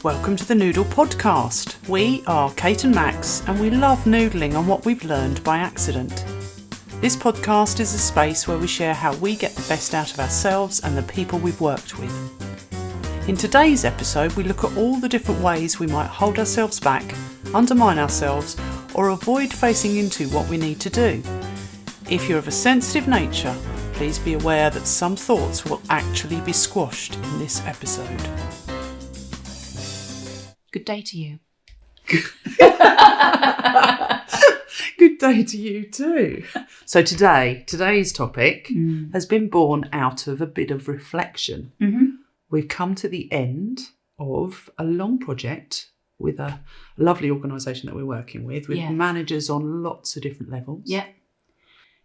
Welcome to the Noodle Podcast. We are Kate and Max, and we love noodling on what we've learned by accident. This podcast is a space where we share how we get the best out of ourselves and the people we've worked with. In today's episode, we look at all the different ways we might hold ourselves back, undermine ourselves, or avoid facing into what we need to do. If you're of a sensitive nature, please be aware that some thoughts will actually be squashed in this episode. Good day to you. Good day to you too. So today's topic has been born out of a bit of reflection. Mm-hmm. We've come to the end of a long project with a lovely organisation that we're working with managers on lots of different levels. Yeah.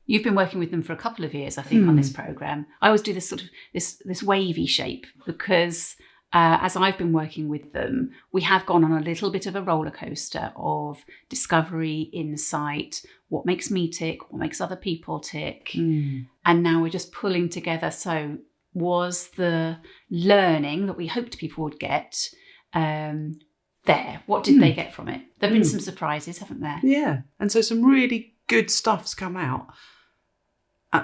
You've been working with them for a couple of years, I think, on this programme. I always do this sort of this wavy shape because as I've been working with them, we have gone on a little bit of a roller coaster of discovery, insight, what makes me tick, what makes other people tick. And now we're just pulling together. So was the learning that we hoped people would get there? What did they get from it? There have been some surprises, haven't there? Yeah. And so some really good stuff's come out.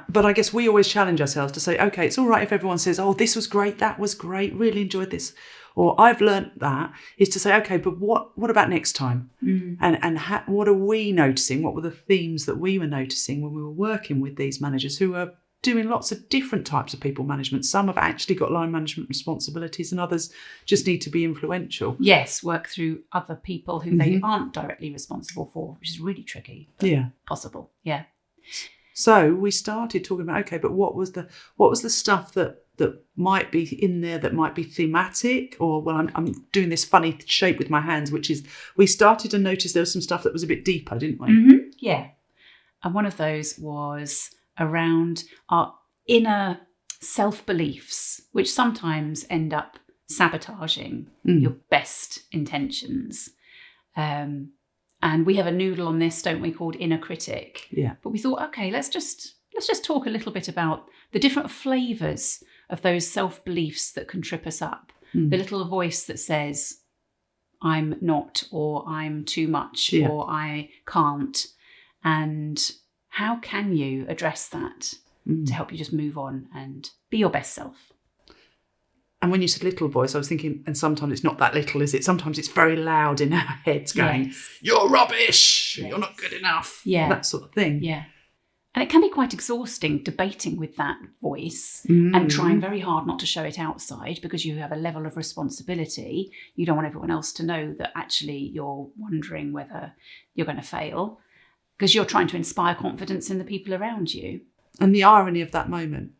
But I guess we always challenge ourselves to say, okay, it's all right if everyone says, oh, this was great, that was great, really enjoyed this, or I've learnt that, is to say, okay, but what about next time? What are we noticing? What were the themes that we were noticing when we were working with these managers who are doing lots of different types of people management? Some have actually got line management responsibilities and others just need to be influential. Yes, work through other people who they aren't directly responsible for, which is really tricky. But possible. Yeah. So we started talking about, okay, but what was the stuff that might be in there that might be thematic, or I'm doing this funny shape with my hands, which is we started to notice there was some stuff that was a bit deeper, didn't we? Mm-hmm. Yeah. And one of those was around our inner self-beliefs, which sometimes end up sabotaging your best intentions. And we have a noodle on this, don't we, called Inner Critic. Yeah. But we thought, okay, let's just talk a little bit about the different flavours of those self-beliefs that can trip us up. The little voice that says, I'm not, or I'm too much, or I can't. And how can you address that to help you just move on and be your best self? And when you said little voice, I was thinking, and sometimes it's not that little, is it? Sometimes it's very loud in our heads going, you're rubbish, you're not good enough, that sort of thing. Yeah. And it can be quite exhausting debating with that voice and trying very hard not to show it outside because you have a level of responsibility. You don't want everyone else to know that actually you're wondering whether you're going to fail because you're trying to inspire confidence in the people around you. And the irony of that moment.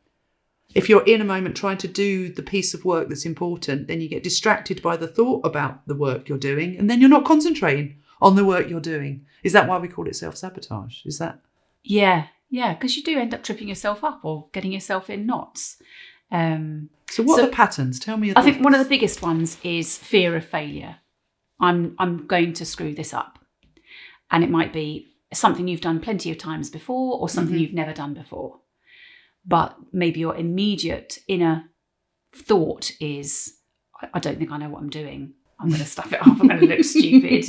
If you're in a moment trying to do the piece of work that's important, then you get distracted by the thought about the work you're doing, and then you're not concentrating on the work you're doing. Is that why we call it self-sabotage? Is that? Yeah, because you do end up tripping yourself up or getting yourself in knots. So what are the patterns? Tell me. I think one of the biggest ones is fear of failure. I'm going to screw this up. And it might be something you've done plenty of times before or something you've never done before. But maybe your immediate inner thought is, I don't think I know what I'm doing. I'm going to stuff it up. I'm going to look stupid.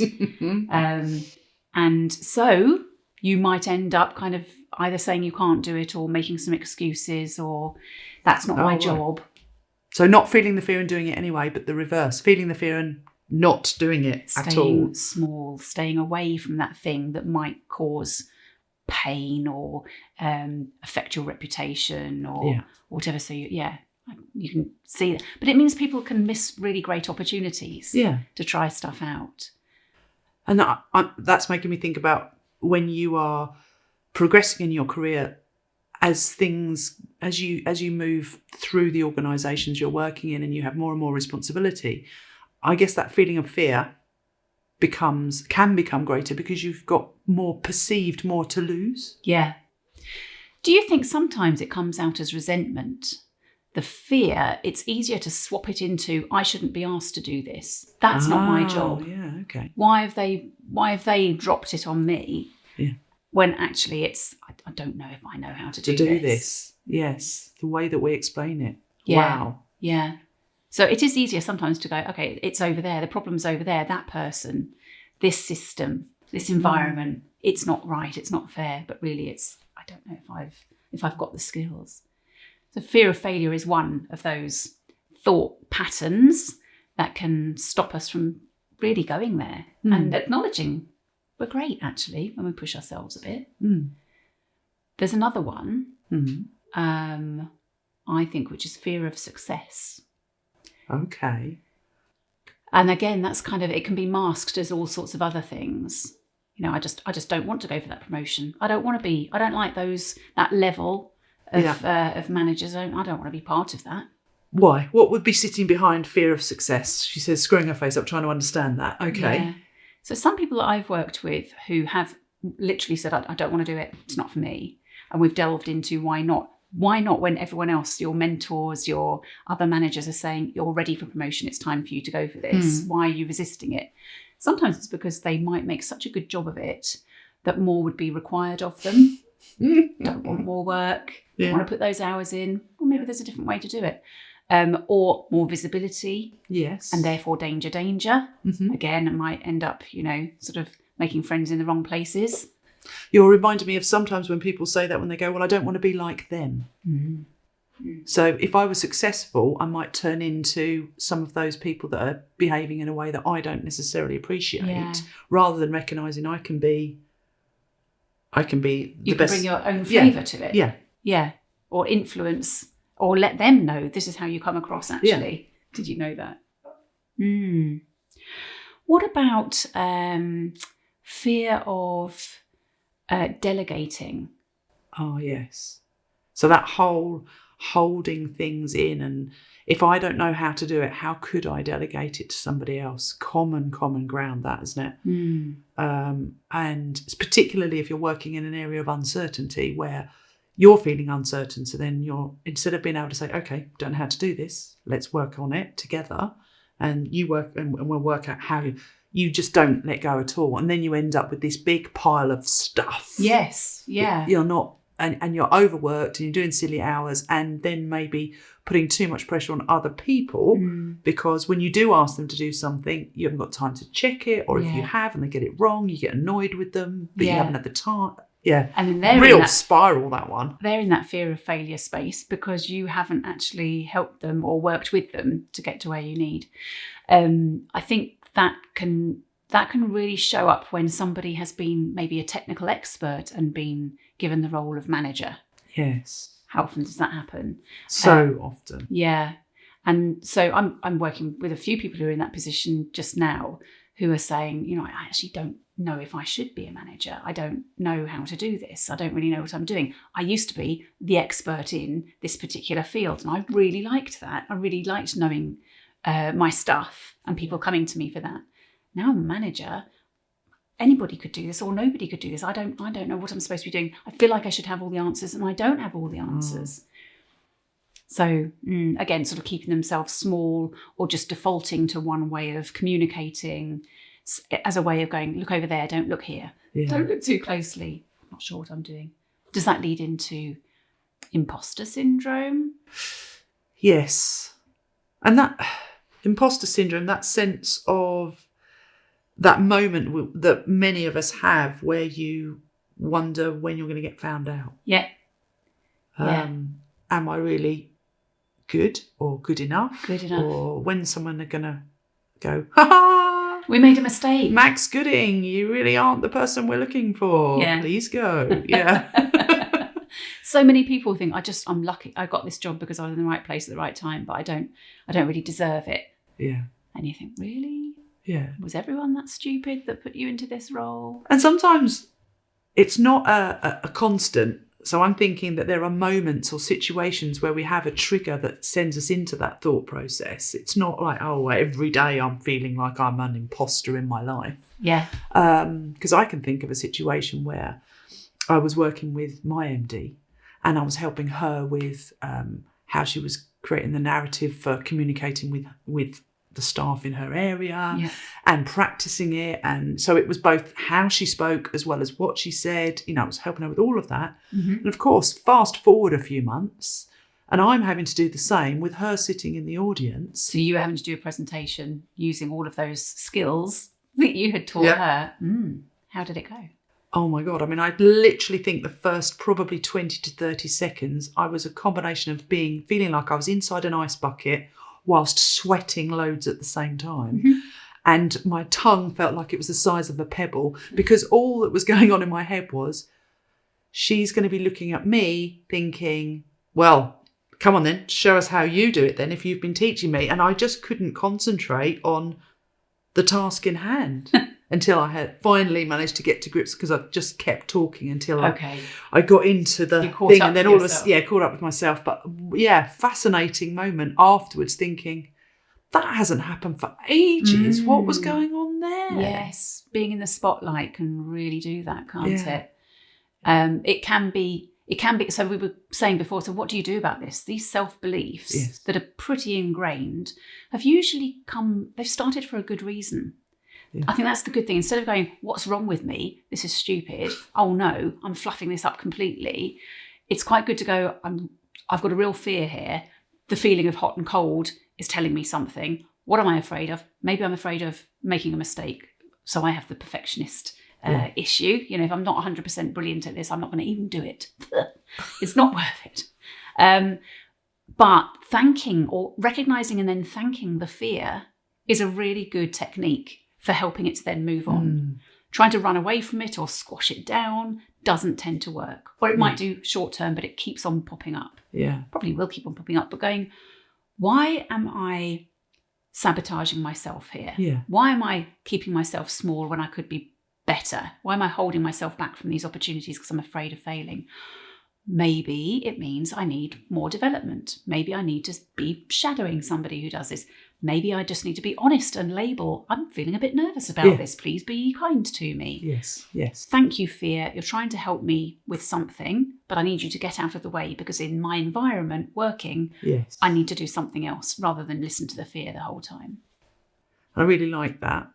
And so you might end up kind of either saying you can't do it or making some excuses or that's not my job. So not feeling the fear and doing it anyway, but the reverse, feeling the fear and not doing it at all. Staying small, staying away from that thing that might cause pain or affect your reputation or whatever. So you can see that. But it means people can miss really great opportunities to try stuff out. And that's making me think about when you are progressing in your career as you move through the organisations you're working in and you have more and more responsibility. I guess that feeling of fear can become greater because you've got more to lose. Yeah. Do you think sometimes it comes out as resentment? The fear, it's easier to swap it into, I shouldn't be asked to do this. That's not my job. Yeah, okay. Why have they dropped it on me? Yeah. When actually it's, I don't know if I know how to do this. Yes. The way that we explain it. Yeah. Wow. Yeah. So it is easier sometimes to go, okay, it's over there, the problem's over there, that person, this system, this environment, it's not right, it's not fair, but really I don't know if I've got the skills. So fear of failure is one of those thought patterns that can stop us from really going there and acknowledging we're great, actually, when we push ourselves a bit. There's another one, I think, which is fear of success. Okay. And again, that's kind of, it can be masked as all sorts of other things. You know, I just don't want to go for that promotion. I don't like that level of managers. I don't want to be part of that. Why? What would be sitting behind fear of success? She says, screwing her face up, trying to understand that. Okay. Yeah. So some people that I've worked with who have literally said, I don't want to do it. It's not for me. And we've delved into why not. Why not when everyone else, your mentors, your other managers are saying, you're ready for promotion, it's time for you to go for this. Why are you resisting it? Sometimes it's because they might make such a good job of it that more would be required of them. Don't want more work, don't want to put those hours in, or maybe there's a different way to do it. Or more visibility. Yes. And therefore danger. Again, it might end up, sort of making friends in the wrong places. You're reminding me of sometimes when people say that when they go, well, I don't want to be like them. So if I was successful, I might turn into some of those people that are behaving in a way that I don't necessarily appreciate, rather than recognising I can be the best. You can bring your own flavour to it. Yeah. Or influence, or let them know this is how you come across, actually. Yeah. Did you know that? What about fear of delegating? Oh, yes. So that whole holding things in, and if I don't know how to do it, how could I delegate it to somebody else? Common ground, that, isn't it? And particularly if you're working in an area of uncertainty where you're feeling uncertain, so then instead of being able to say, okay, don't know how to do this, let's work on it together, and you work and we'll work out how you just don't let go at all, and then you end up with this big pile of stuff. Yes, yeah. You're not, and you're overworked and you're doing silly hours, and then maybe putting too much pressure on other people because when you do ask them to do something, you haven't got time to check it, or if you have and they get it wrong, you get annoyed with them, but you haven't had the time. Yeah, and then they're real spiral, that one. They're in that fear of failure space because you haven't actually helped them or worked with them to get to where you need. I think that can really show up when somebody has been maybe a technical expert and been given the role of manager. Yes. How often does that happen? So often. Yeah. And so I'm working with a few people who are in that position just now who are saying, I actually don't know if I should be a manager. I don't know how to do this. I don't really know what I'm doing. I used to be the expert in this particular field, and I really liked that. I really liked knowing my stuff and people coming to me for that. Now I'm a manager. Anybody could do this, or nobody could do this. I don't know what I'm supposed to be doing. I feel like I should have all the answers, and I don't have all the answers. So again, sort of keeping themselves small, or just defaulting to one way of communicating as a way of going, look over there, don't look here. Yeah. Don't look too closely. I'm not sure what I'm doing. Does that lead into imposter syndrome? Yes. And that imposter syndrome, that sense of that moment that many of us have where you wonder when you're going to get found out. Yeah. Am I really good or good enough? Good enough. Or when someone are going to go, ha ha! We made a mistake. Max Gooding, you really aren't the person we're looking for. Yeah. Please go. Yeah. So many people think I'm lucky. I got this job because I was in the right place at the right time, but I don't really deserve it. Yeah. And you think, really? Yeah. Was everyone that stupid that put you into this role? And sometimes it's not a constant. So I'm thinking that there are moments or situations where we have a trigger that sends us into that thought process. It's not like, every day I'm feeling like I'm an imposter in my life. Yeah. Because I can think of a situation where I was working with my MD and I was helping her with how she was creating the narrative for communicating with the staff in her area and practicing it. And so it was both how she spoke as well as what she said. I was helping her with all of that. And of course, fast forward a few months, And I'm having to do the same with her sitting in the audience. So you were having to do a presentation using all of those skills that you had taught her. How did it go? Oh my God. I mean, I literally think the first probably 20 to 30 seconds, I was a combination of feeling like I was inside an ice bucket whilst sweating loads at the same time. Mm-hmm. And my tongue felt like it was the size of a pebble, because all that was going on in my head was, she's going to be looking at me thinking, well, come on then, show us how you do it then if you've been teaching me. And I just couldn't concentrate on the task in hand until I had finally managed to get to grips, because I just kept talking until I got into the thing, and then all of us, caught up with myself. But fascinating moment afterwards, thinking that hasn't happened for ages. What was going on there? Yes, being in the spotlight can really do that, can't it? It can be. So we were saying before, so what do you do about this? These self-beliefs that are pretty ingrained have usually they've started for a good reason. Yeah. I think that's the good thing. Instead of going, what's wrong with me? This is stupid. Oh no, I'm fluffing this up completely. It's quite good to go, I've got a real fear here. The feeling of hot and cold is telling me something. What am I afraid of? Maybe I'm afraid of making a mistake. So I have the perfectionist issue. You know, if I'm not 100% brilliant at this, I'm not going to even do it. It's not worth it. But thanking, or recognizing and then thanking the fear, is a really good technique for helping it to then move on. Trying to run away from it or squash it down doesn't tend to work. Or it might do short term, but it keeps on popping up. Yeah. Probably will keep on popping up, but going, why am I sabotaging myself here? Yeah. Why am I keeping myself small when I could be better? Why am I holding myself back from these opportunities because I'm afraid of failing? Maybe it means I need more development. Maybe I need to be shadowing somebody who does this. Maybe I just need to be honest and label, I'm feeling a bit nervous about this. Please be kind to me. Yes, yes. Thank you, fear. You're trying to help me with something, but I need you to get out of the way, because in my environment working, I need to do something else rather than listen to the fear the whole time. I really like that.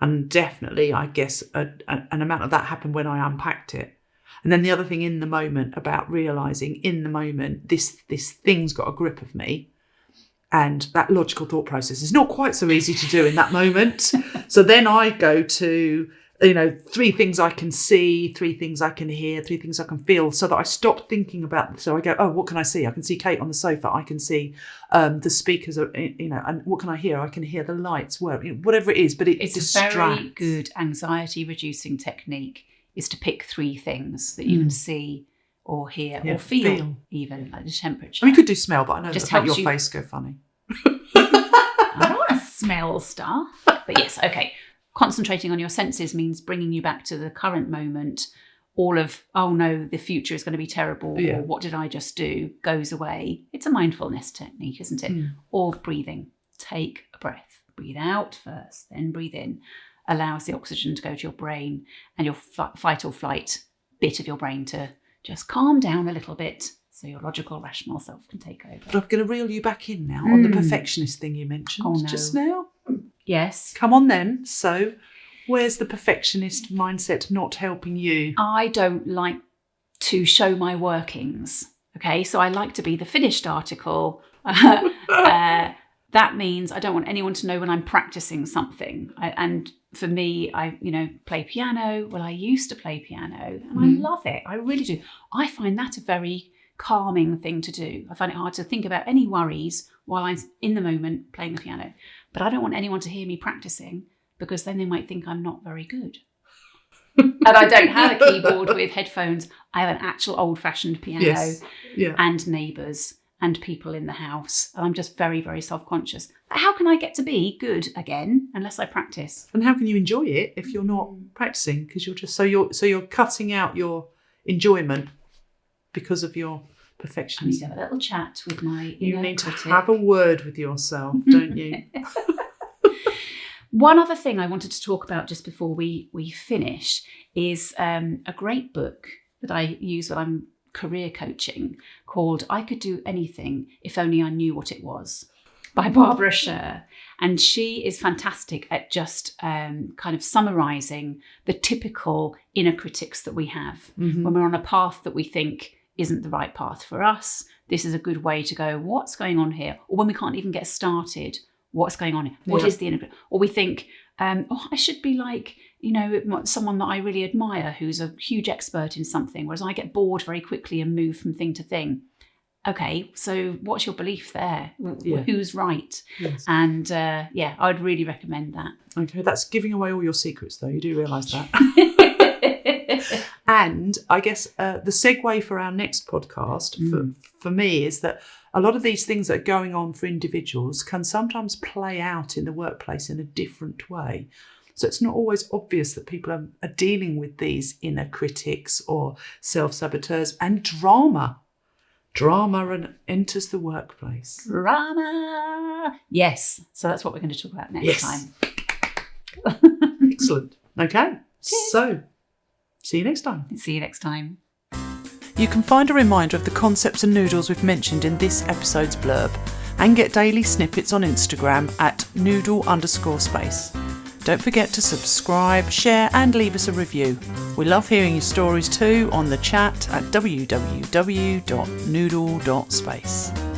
And definitely, I guess, an amount of that happened when I unpacked it. And then the other thing in the moment about realising in the moment, this thing's got a grip of me. And that logical thought process is not quite so easy to do in that moment. So then I go to, 3 things I can see, 3 things I can hear, 3 things I can feel, so that I stop thinking about. So I go, oh, what can I see? I can see Kate on the sofa. I can see the speakers, and what can I hear? I can hear the lights work, whatever it is. But it's distracts. A very good anxiety reducing technique is to pick 3 things that you can see or hear or feel, even like the temperature. I mean, you could do smell, but I know just make your face go funny. I don't want to smell stuff. But yes, okay. Concentrating on your senses means bringing you back to the current moment. All of, oh no, the future is going to be terrible, or what did I just do, goes away. It's a mindfulness technique, isn't it? Or breathing. Take a breath. Breathe out first, then breathe in. Allows the oxygen to go to your brain and your fight or flight bit of your brain to just calm down a little bit, so your logical, rational self can take over. But I'm going to reel you back in now on the perfectionist thing you mentioned just now. Yes. Come on then. So where's the perfectionist mindset not helping you? I don't like to show my workings. Okay, so I like to be the finished article. That means I don't want anyone to know when I'm practicing something. And for me, I play piano. Well, I used to play piano and I love it. I really do. I find that a very calming thing to do. I find it hard to think about any worries while I'm in the moment playing the piano. But I don't want anyone to hear me practicing, because then they might think I'm not very good. And I don't have a keyboard with headphones. I have an actual old-fashioned piano and neighbours and people in the house. And I'm just very, very self-conscious. But how can I get to be good again unless I practice? And how can you enjoy it if you're not practicing? Because you're just so you're cutting out your enjoyment because of your perfectionism. I need to have a little chat with my inner You need critic. To have a word with yourself, don't you? One other thing I wanted to talk about just before we finish is a great book that I use when I'm career coaching called I Could Do Anything If Only I Knew What It Was, by Barbara Sher. And she is fantastic at just kind of summarising the typical inner critics that we have when we're on a path that we think isn't the right path for us. This is a good way to go, what's going on here? Or when we can't even get started, what's going on here? What is the integration? Or we think, I should be like, someone that I really admire who's a huge expert in something, whereas I get bored very quickly and move from thing to thing. Okay, so what's your belief there? Who's right? Yes. And I'd really recommend that. Okay, that's giving away all your secrets, though. You do realise that. And I guess the segue for our next podcast for me is that a lot of these things that are going on for individuals can sometimes play out in the workplace in a different way. So it's not always obvious that people are dealing with these inner critics or self-saboteurs, and drama enters the workplace. Drama! Yes. So that's what we're going to talk about next time. Excellent. Okay. Cheers. So, see you next time. See you next time. You can find a reminder of the concepts and noodles we've mentioned in this episode's blurb and get daily snippets on Instagram at noodle_space. Don't forget to subscribe, share and leave us a review. We love hearing your stories too on the chat at www.noodle.space.